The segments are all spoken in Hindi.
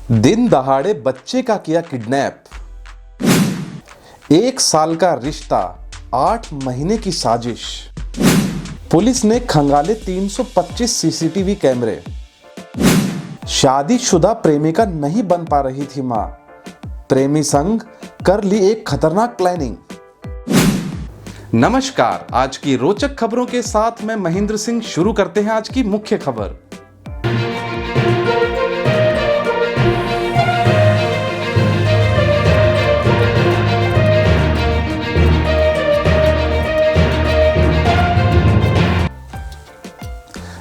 दिन दहाड़े बच्चे का किया किडनैप। 1 साल का रिश्ता, 8 महीने की साजिश। पुलिस ने खंगाले 325 सीसीटीवी कैमरे। शादीशुदा प्रेमिका नहीं बन पा रही थी मां, प्रेमी संग कर ली एक खतरनाक प्लानिंग। नमस्कार, आज की रोचक खबरों के साथ मैं महेंद्र सिंह शुरू करते हैं आज की मुख्य खबर।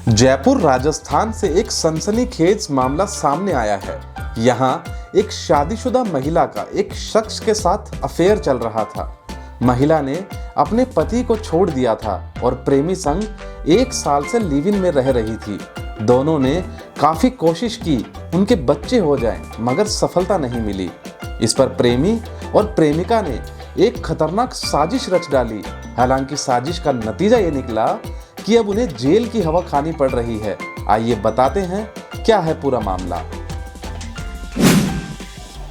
जयपुर राजस्थान से एक सनसनीखेज मामला सामने आया है। यहाँ एक शादीशुदा महिला का एक शख्स के साथ अफेयर चल रहा था। महिला ने अपने पति को छोड़ दिया था और प्रेमी संग 1 साल से लिव इन में रह रही थी। दोनों ने काफी कोशिश की उनके बच्चे हो जाएं, मगर सफलता नहीं मिली। इस पर प्रेमी और प्रेमिका ने एक खतरनाक साजिश रच डाली। हालांकि साजिश का नतीजा ये निकला कि अब उन्हें जेल की हवा खानी पड़ रही है। आइए बताते हैं क्या है पूरा मामला।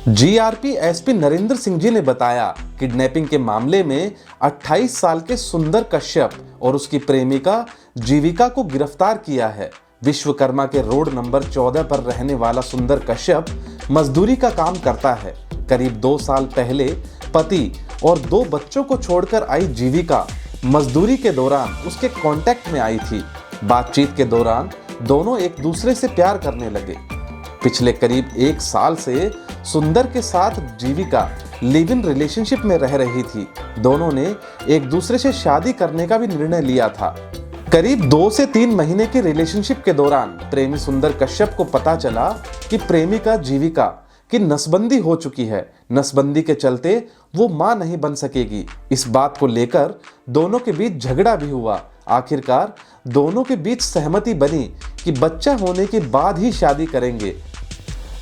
जीआरपी एसपी नरेंद्र सिंह जी ने बताया, किडनैपिंग के मामले में 28 साल के सुंदर कश्यप और उसकी प्रेमिका जीविका को गिरफ्तार किया है। विश्वकर्मा के रोड नंबर 14 पर रहने वाला सुंदर कश्यप मजदूरी का काम करता है। करीब 2 साल पहले पति और 2 बच्चों को छोड़कर आई जीविका मजदूरी के दौरान उसके कांटेक्ट में आई थी। बातचीत के दौरान दोनों एक दूसरे से प्यार करने लगे। पिछले करीब 1 साल से सुंदर के साथ जीविका लिव इन रिलेशनशिप में रह रही थी। दोनों ने एक दूसरे से शादी करने का भी निर्णय लिया था। करीब 2 से 3 महीने के रिलेशनशिप के दौरान प्रेमी सुंदर कश्यप को पता चला कि प्रेमिका जीविका की नसबंदी हो चुकी है। नसबंदी के चलते वो मां नहीं बन सकेगी। इस बात को लेकर दोनों के बीच झगड़ा भी हुआ। आखिरकार दोनों के बीच सहमति बनी कि बच्चा होने के बाद ही शादी करेंगे।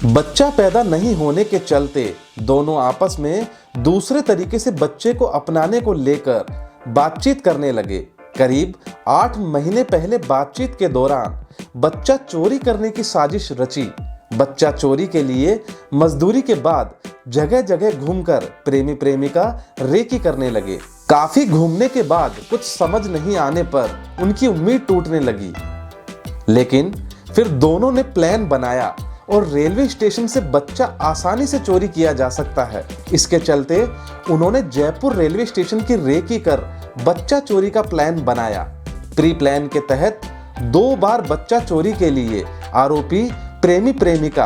बच्चा पैदा नहीं होने के चलते दोनों आपस में दूसरे तरीके से बच्चे को अपनाने को लेकर बातचीत करने लगे। करीब 8 महीने पहले बातचीत के दौरान बच्चा चोरी करने की साजिश रची। बच्चा चोरी के लिए मजदूरी के बाद जगह जगह घूमकर प्रेमी प्रेमिका रेकी करने लगे। काफी घूमने के बाद कुछ समझ नहीं आने पर उनकी उम्मीद टूटने लगी। लेकिन फिर दोनों ने प्लान बनाया और रेलवे स्टेशन से बच्चा आसानी से चोरी किया जा सकता है। इसके चलते उन्होंने जयपुर रेलवे स्टेशन की रेकी कर बच्चा चोरी का प्लान बनाया। प्री प्लान के तहत 2 बार बच्चा चोरी के लिए आरोपी प्रेमी प्रेमिका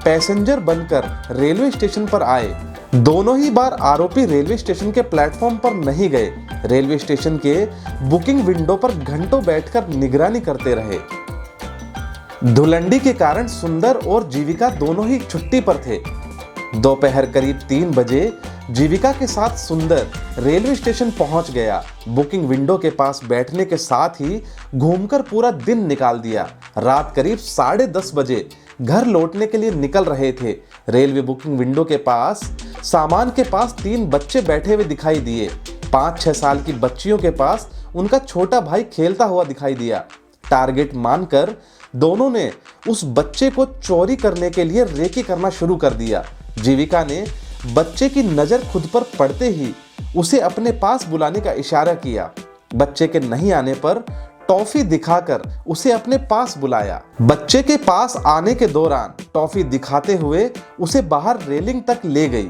पैसेंजर बनकर रेलवे स्टेशन पर आए। दोनों ही बार आरोपी रेलवे स्टेशन के प्लेटफॉर्म पर नहीं गए। रेलवे स्टेशन के बुकिंग विंडो पर घंटों बैठकर निगरानी करते रहे। धुलंडी के कारण सुंदर और जीविका दोनों ही छुट्टी पर थे। दोपहर करीब 3 बजे जीविका के साथ सुंदर रेलवे स्टेशन पहुंच गया। बुकिंग विंडो के पास बैठने के साथ ही घूमकर पूरा दिन निकाल दिया। रात करीब 10:30 बजे घर लौटने के लिए निकल रहे थे। रेलवे बुकिंग विंडो के पास सामान के पास 3 बच्चे बैठे हुए दिखाई दिए। 5-6 साल की बच्चियों के पास उनका छोटा भाई खेलता हुआ दिखाई दिया। टारगेट मानकर दोनों ने उस बच्चे को चोरी करने के लिए रेकी करना शुरू कर दिया। जीविका ने बच्चे की नजर खुद पर पड़ते ही उसे अपने पास बुलाने का इशारा किया। बच्चे के नहीं आने पर टॉफी दिखाकर उसे अपने पास बुलाया। बच्चे के पास आने के दौरान टॉफी दिखाते हुए उसे बाहर रेलिंग तक ले गई।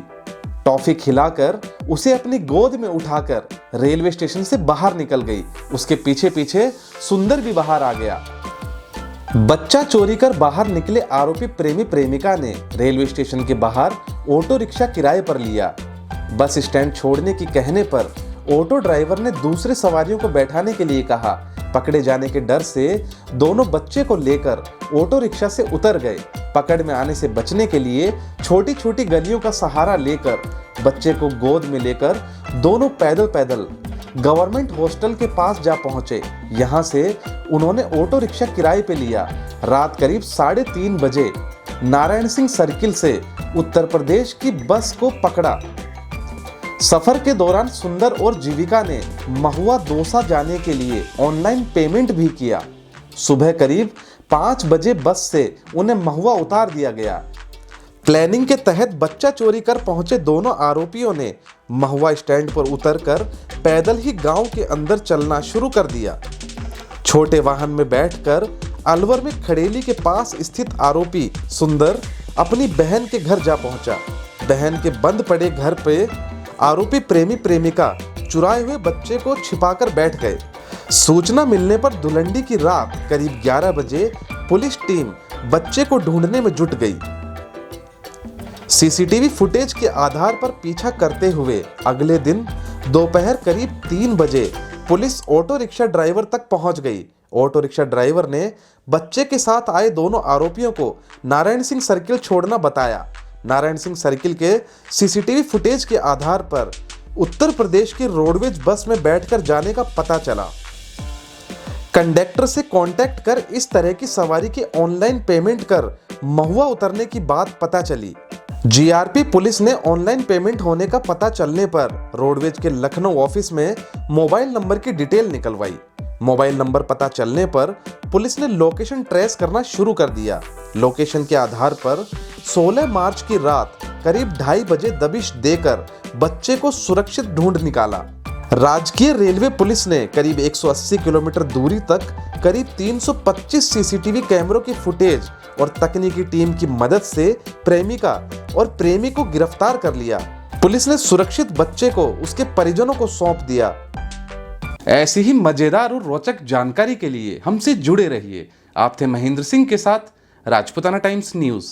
टॉफी खिलाकर उसे अपनी गोद में उठाकर रेलवे स्टेशन से बाहर निकल गई। उसके पीछे पीछे सुंदर भी बाहर आ गया। बच्चा चोरी कर बाहर निकले आरोपी प्रेमी प्रेमिका ने रेलवे स्टेशन के बाहर ऑटो रिक्शा किराए पर लिया। बस स्टैंड छोड़ने की कहने पर ऑटो ड्राइवर ने दूसरे सवारियों को बैठाने के लिए कहा। पकड़े जाने के डर से दोनों बच्चे को लेकर ऑटो रिक्शा से उतर गए। पकड़ में आने से बचने के लिए छोटी छोटी गलियों का सहारा लेकर बच्चे को गोद में लेकर दोनों पैदल पैदल गवर्नमेंट हॉस्टल के पास जा पहुंचे। यहां से उन्होंने ऑटो रिक्शा किराए पे लिया। रात करीब 3:30 बजे नारायण सिंह सर्किल से उत्तर प्रदेश की बस को पकड़ा। सफर के दौरान सुंदर और जीविका ने महुआ दौसा जाने के लिए ऑनलाइन पेमेंट भी किया। सुबह करीब 5 बजे बस से उन्हें महुआ उतार दिया गया। प्लानिंग के तहत बच्चा चोरी कर पहुंचे दोनों आरोपियों ने महुआ स्टैंड पर उतरकर पैदल ही गांव के अंदर चलना शुरू कर दिया। छोटे वाहन में बैठकर अलवर में खड़ेली के पास स्थित आरोपी सुंदर अपनी बहन के घर जा पहुंचा। बहन के बंद पड़े घर पे आरोपी प्रेमी प्रेमिका चुराए हुए बच्चे को छिपाकर बैठ गए। सूचना मिलने पर धुलंडी की रात करीब 11 बजे पुलिस टीम बच्चे को ढूंढने में जुट गई। सीसीटीवी फुटेज के आधार पर पीछा करते हुए अगले दिन दोपहर करीब 3 बजे पुलिस ऑटो रिक्शा ड्राइवर तक पहुंच गई। ऑटो रिक्शा ड्राइवर ने बच्चे के साथ आए दोनों आरोपियों को नारायण सिंह सर्किल छोड़ना बताया। नारायण सिंह सर्किल के सीसीटीवी फुटेज के आधार पर उत्तर प्रदेश की रोडवेज बस में बैठकर जाने का पता चला। कंडक्टर से कांटेक्ट कर इस तरह की सवारी के ऑनलाइन पेमेंट कर महुआ उतरने की बात पता चली। जीआरपी पुलिस ने ऑनलाइन पेमेंट होने का पता चलने पर रोडवेज के लखनऊ ऑफिस में मोबाइल नंबर की डिटेल निकलवाई। मोबाइल नंबर पता चलने पर पुलिस ने लोकेशन ट्रेस करना शुरू कर दिया। लोकेशन के आधार पर 16 मार्च की रात करीब 2:30 बजे दबिश देकर बच्चे को सुरक्षित ढूंढ निकाला। राजकीय रेलवे पुलिस ने करीब 180 किलोमीटर दूरी तक करीब 325 सीसीटीवी कैमरों की फुटेज और तकनीकी टीम की मदद से प्रेमिका और प्रेमी को गिरफ्तार कर लिया। पुलिस ने सुरक्षित बच्चे को उसके परिजनों को सौंप दिया। ऐसी ही मजेदार और रोचक जानकारी के लिए हमसे जुड़े रहिए। आप थे महेंद्र सिंह के साथ राजपुताना टाइम्स न्यूज।